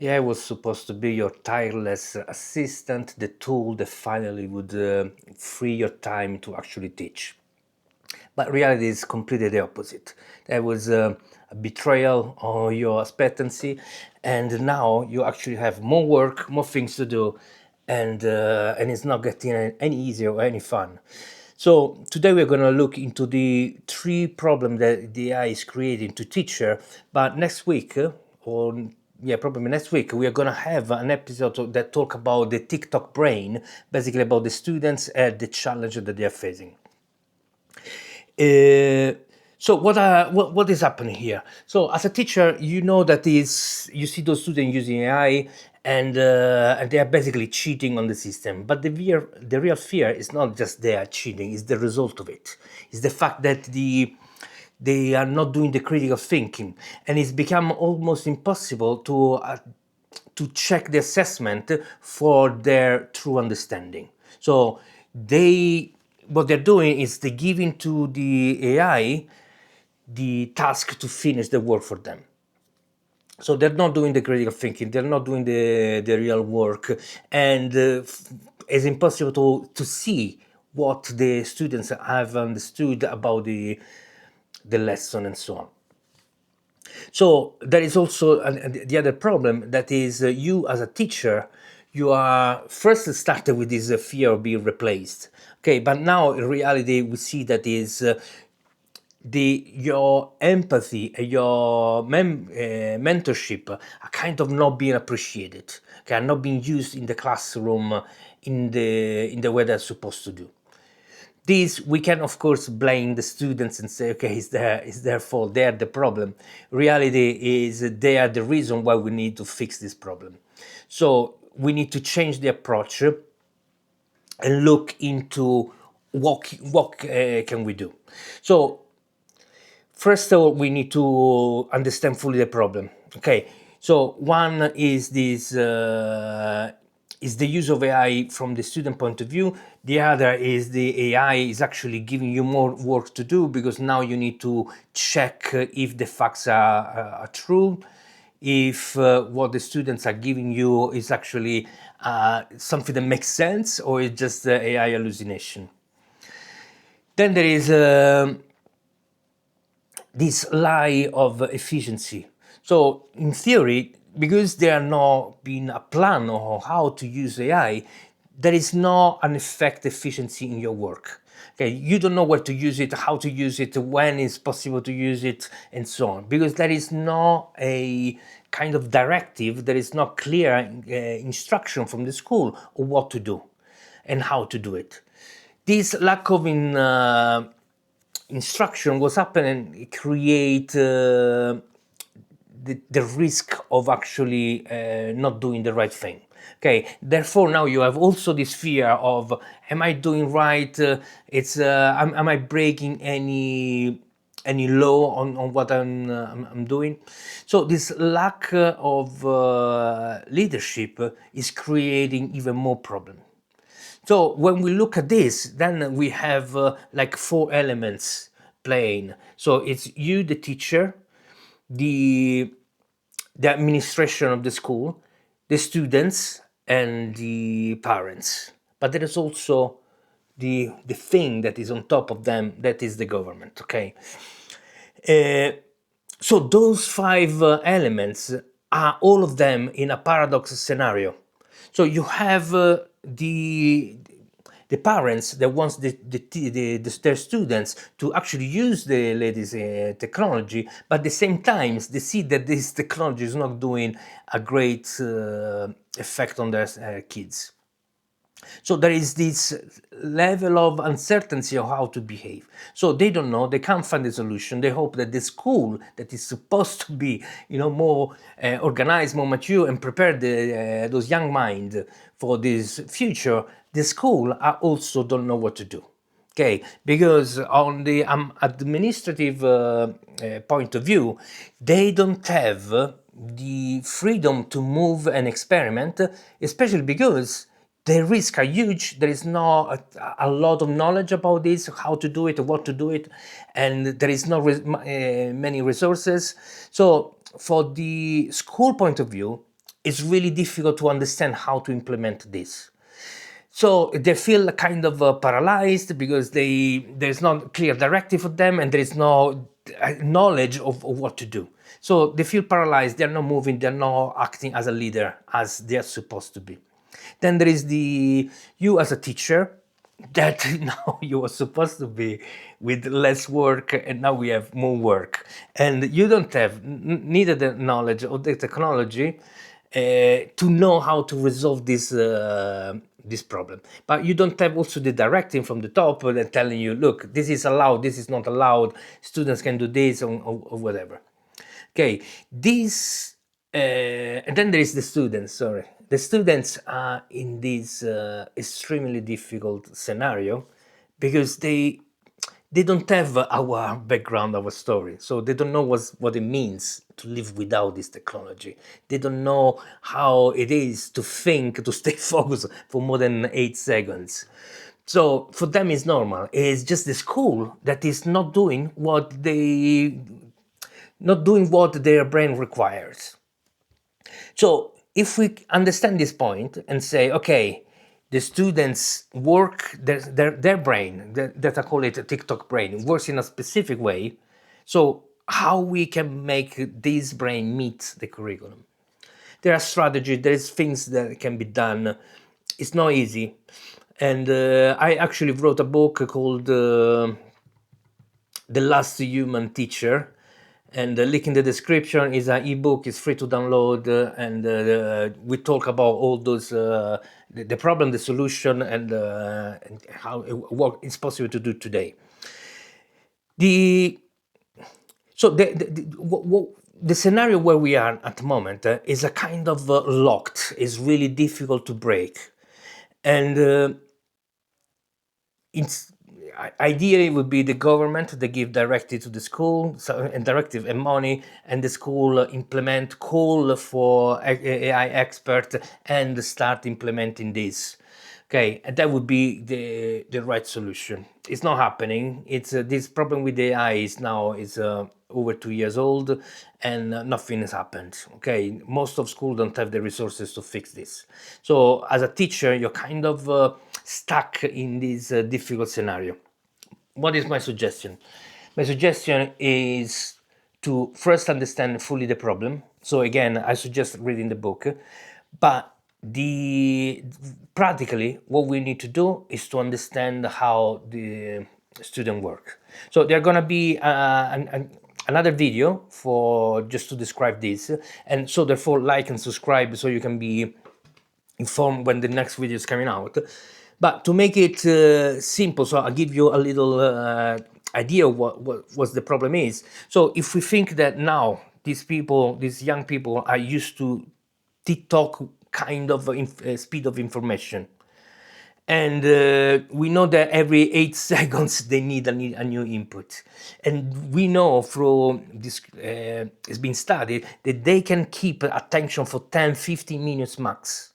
AI was supposed to be your tireless assistant, the tool that finally would free your time to actually teach. But reality is completely the opposite. There was a betrayal of your expectancy, and now you actually have more work, more things to do, and it's not getting any easier or any fun. So today we're going to look into the three problems that the AI is creating to teacher. But next week, or yeah, probably next week, we are going to have an episode that talk about the TikTok brain, basically about the students and the challenge that they are facing. So what is happening here? So as a teacher, you know that is you see those students using AI and they are basically cheating on the system. But the real fear is not just they are cheating; it's the result of it. It's the fact that they are not doing the critical thinking, and it's become almost impossible to check the assessment for their true understanding. So what they're doing is they giving to the AI the task to finish the work for them. So they're not doing the critical thinking, they're not doing the real work, and it's impossible to see what the students have understood about the lesson and so on. So there is also the other problem, that is you as a teacher, you are first started with this fear of being replaced. Okay, but now in reality we see that is your empathy and your mentorship are kind of not being appreciated. Okay, are not being used in the classroom in the way they're supposed to do. This we can of course blame the students and say, okay, it's their fault, they're the problem. Reality is they are the reason why we need to fix this problem. So we need to change the approach and look into what can we do. So first of all, we need to understand fully the problem. Okay, so one is this is the use of AI from the student point of view. The other is the AI is actually giving you more work to do, because now you need to check if the facts are true, if what the students are giving you is actually something that makes sense, or it's just AI hallucination. Then there is this lie of efficiency. So in theory, because there are not been a plan on how to use AI, there is not an effect efficiency in your work. Okay, you don't know where to use it, how to use it, when it's possible to use it, and so on, because there is not a kind of directive, there is not clear instruction from the school of what to do and how to do it. This lack of instruction was happening, it create the risk of actually not doing the right thing. Okay, therefore now you have also this fear of, am I doing right? Am I breaking any law on what I'm doing? So this lack of leadership is creating even more problem. So when we look at this, then we have like four elements playing. So it's you, the teacher, the administration of the school, the students, and the parents. But there is also the thing that is on top of them, that is the government. Okay. So those five elements are all of them in a paradox scenario. So you have the parents that wants their students to actually use the latest technology, but at the same time they see that this technology is not doing a great effect on their kids. So there is this level of uncertainty of how to behave. So they don't know, they can't find a solution. They hope that the school that is supposed to be, more organized, more mature, and prepare those young minds for this future, the school also don't know what to do. Okay, because on the administrative point of view, they don't have the freedom to move and experiment, especially because the risks are huge. There is not a lot of knowledge about this, how to do it, what to do it, and there is not many resources. So for the school point of view, it's really difficult to understand how to implement this. So they feel kind of paralyzed because there's not clear directive for them, and there is no knowledge of what to do. So they feel paralyzed. They're not moving. They're not acting as a leader as they're supposed to be. Then there is you as a teacher, that now you were supposed to be with less work, and now we have more work, and you don't have neither the knowledge or the technology to know how to resolve this problem. But you don't have also the directing from the top that telling you, look, this is allowed, this is not allowed, students can do this, or whatever. Okay, this and then there is the students. Sorry, the students are in this extremely difficult scenario because they don't have our background, our story, so they don't know what it means to live without this technology. They don't know how it is to think, to stay focused for more than 8 seconds. So for them, it's normal. It's just the school that is not doing what their brain requires. So if we understand this point and say, okay, the students work, their brain, that I call it a TikTok brain, works in a specific way. So how we can make this brain meet the curriculum? There are strategies, there's things that can be done. It's not easy. And I actually wrote a book called The Last Human Teacher, and the link in the description is an ebook. It's free to download, and we talk about all those the problem, the solution, and how what it's possible to do today. The so the scenario where we are at the moment is a kind of locked. Is really difficult to break, and it's ideally it would be the government that give directive to the school, and directive and money, and the school implement, call for AI expert and start implementing this. Okay, and that would be the right solution. It's not happening. It's this problem with AI is over 2 years old, and nothing has happened. Okay, most of school don't have the resources to fix this. So as a teacher, you're kind of stuck in this difficult scenario. What is my suggestion? My suggestion is to first understand fully the problem. So again, I suggest reading the book, but the practically what we need to do is to understand how the student work. So there are gonna be another video for just to describe this, and so therefore like and subscribe so you can be informed when the next video is coming out. But to make it simple, so I'll give you a little idea what the problem is. So if we think that now these young people are used to TikTok kind of speed of information, and we know that every 8 seconds they need a new input, and we know through this it's been studied that they can keep attention for 10-15 minutes max.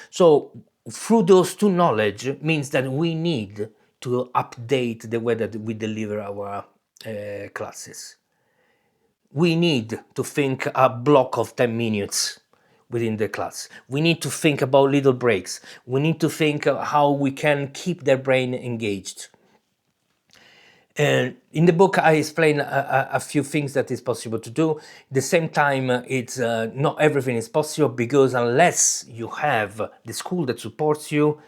So through those two knowledge means that we need to update the way that we deliver our classes. We need to think a block of 10 minutes within the class. We need to think about little breaks. We need to think how we can keep their brain engaged. And in the book, I explain a few things that is possible to do. At the same time, it's not everything is possible, because unless you have the school that supports you,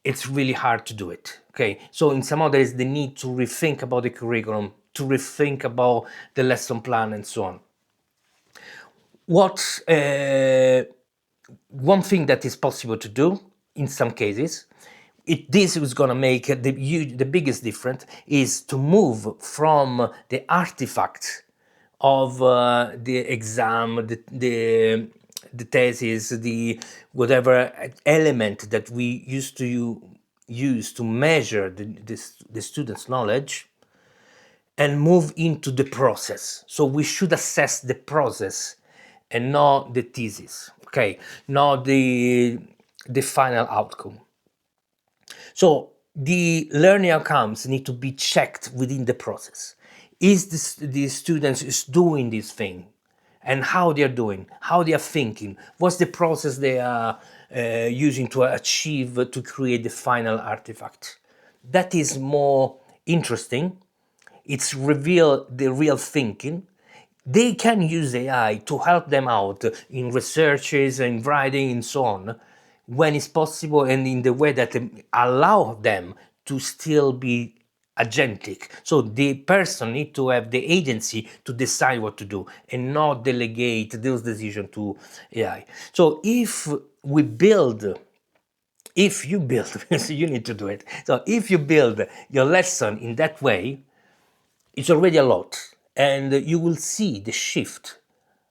it's really hard to do it. Okay, so in some there is the need to rethink about the curriculum, to rethink about the lesson plan, and so on. What one thing that is possible to do in some cases, this is going to make the biggest difference, is to move from the artifact of the exam, the thesis, the whatever element that we used to use to measure the student's knowledge, and move into the process. So we should assess the process and not the thesis, okay, not the final outcome. So the learning outcomes need to be checked within the process. Is the students is doing this thing? and how they're doing, how they are thinking, what's the process they are using to achieve, to create the final artifact. That is more interesting. It's reveal the real thinking. They can use AI to help them out in researches and writing and so on, when it's possible and in the way that allow them to still be agentic. So the person need to have the agency to decide what to do and not delegate those decisions to AI. So if you build, so you need to do it. So if you build your lesson in that way, it's already a lot, and you will see the shift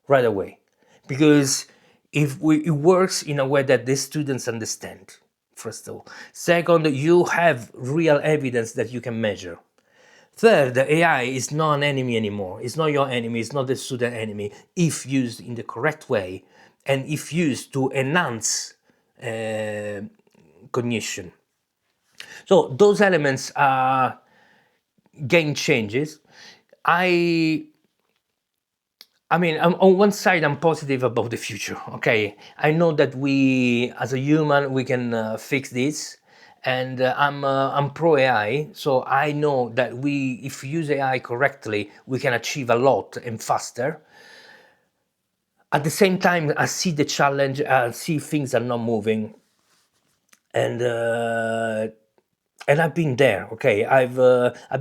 right away, because it works in a way that the students understand, first of all. Second, you have real evidence that you can measure. Third, the AI is not an enemy anymore. It's not your enemy. It's not the student enemy if used in the correct way and if used to enhance cognition. So those elements are game changes. I mean, on one side, I'm positive about the future. Okay, I know that we, as a human, we can fix this, and I'm pro AI. So I know that if we use AI correctly, we can achieve a lot and faster. At the same time, I see the challenge. I see things are not moving, and I've been there. Okay, I've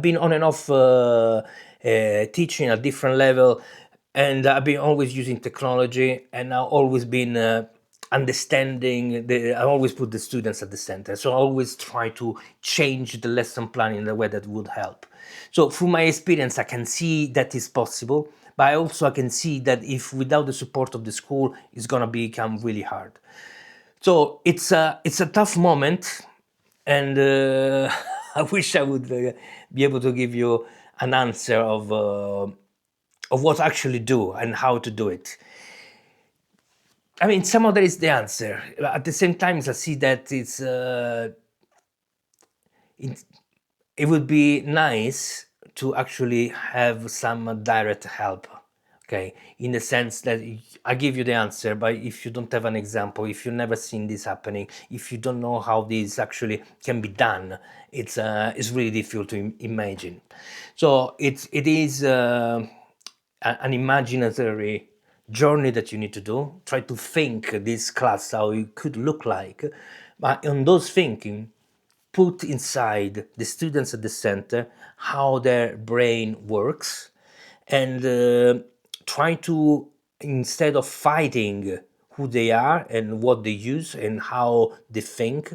been on and off teaching at different level, and I've been always using technology, and I've always been understanding. I always put the students at the center, so I always try to change the lesson plan in a way that would help. So through my experience, I can see that is possible, but I can see that if without the support of the school, it's gonna become really hard. So it's a tough moment, and I wish I would be able to give you an answer of what to actually do and how to do it. I mean, some of that is the answer. At the same time, I see that it would be nice to actually have some direct help. Okay, in the sense that I give you the answer, but if you don't have an example, if you've never seen this happening, if you don't know how this actually can be done, it's really difficult to imagine. So it is an imaginary journey that you need to do. Try to think this class how it could look like, but on those thinking, put inside the students at the center how their brain works, and try to, instead of fighting who they are and what they use and how they think,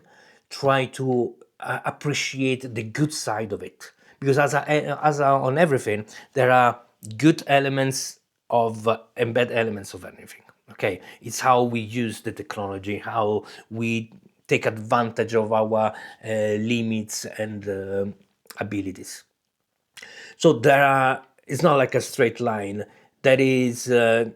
try to appreciate the good side of it, because on everything there are good elements of and bad elements of anything. Okay, it's how we use the technology, how we take advantage of our limits and abilities. So it's not like a straight line. That is an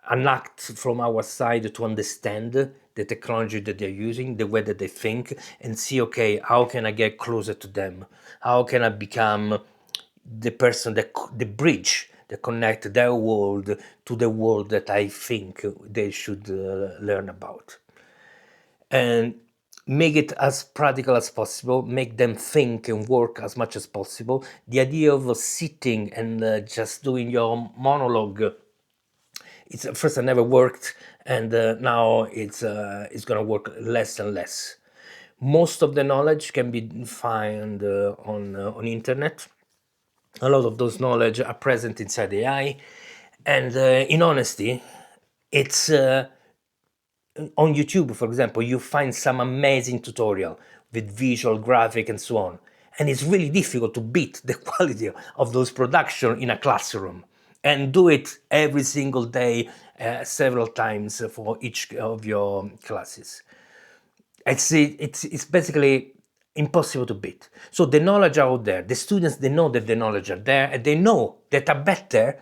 act from our side to understand the technology that they're using, the way that they think, and see, okay, how can I get closer to them? How can I become the person, the bridge that connect their world to the world that I think they should learn about? And make it as practical as possible, make them think and work as much as possible. The idea of sitting and just doing your monologue, it's at first I never worked, and now it's going to work less and less. Most of the knowledge can be found on internet. A lot of those knowledge are present inside AI, and in honesty, it's on YouTube, for example, you find some amazing tutorial with visual, graphic, and so on. And it's really difficult to beat the quality of those production in a classroom and do it every single day, several times for each of your classes. It's basically impossible to beat. So the knowledge out there, the students, they know that the knowledge are there, and they know that are better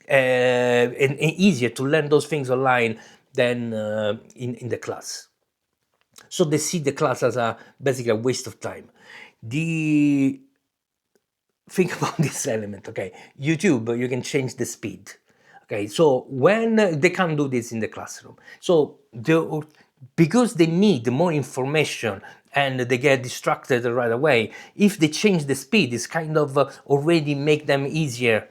and easier to learn those things online than in the class. So they see the class as basically a waste of time. Think about this element, okay? YouTube, you can change the speed. Okay, so when they can't do this in the classroom, so because they need more information and they get distracted right away, if they change the speed, it's kind of already make them easier.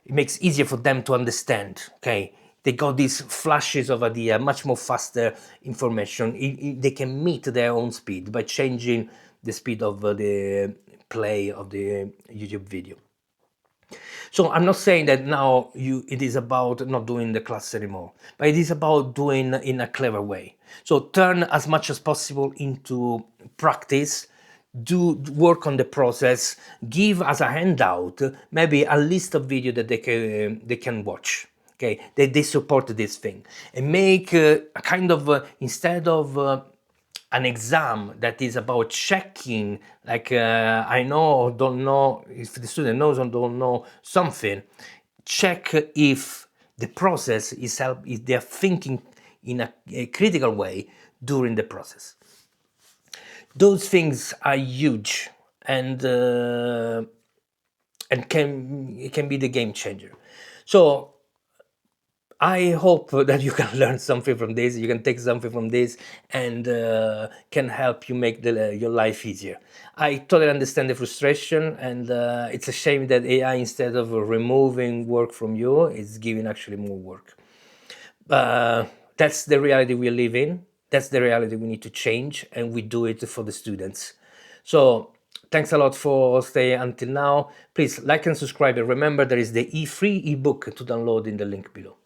It makes easier for them to understand. Okay, they got these flashes of idea, much more faster information. They can meet their own speed by changing the speed of the play of the YouTube video. So I'm not saying that now it is about not doing the class anymore, but it is about doing in a clever way. So turn as much as possible into practice, do work on the process, give as a handout maybe a list of video that they can watch. Okay, they support this thing, and make a kind of instead of an exam that is about checking, like I know or don't know, if the student knows or don't know something, check if the process is if they're thinking in a critical way during the process. Those things are huge, and it can be the game changer. So I hope that you can learn something from this, you can take something from this, and can help you make your life easier. I totally understand the frustration, and it's a shame that AI, instead of removing work from you, is giving actually more work. That's the reality we live in. That's the reality we need to change, and we do it for the students. So thanks a lot for staying until now. Please like and subscribe, and remember there is the free ebook to download in the link below.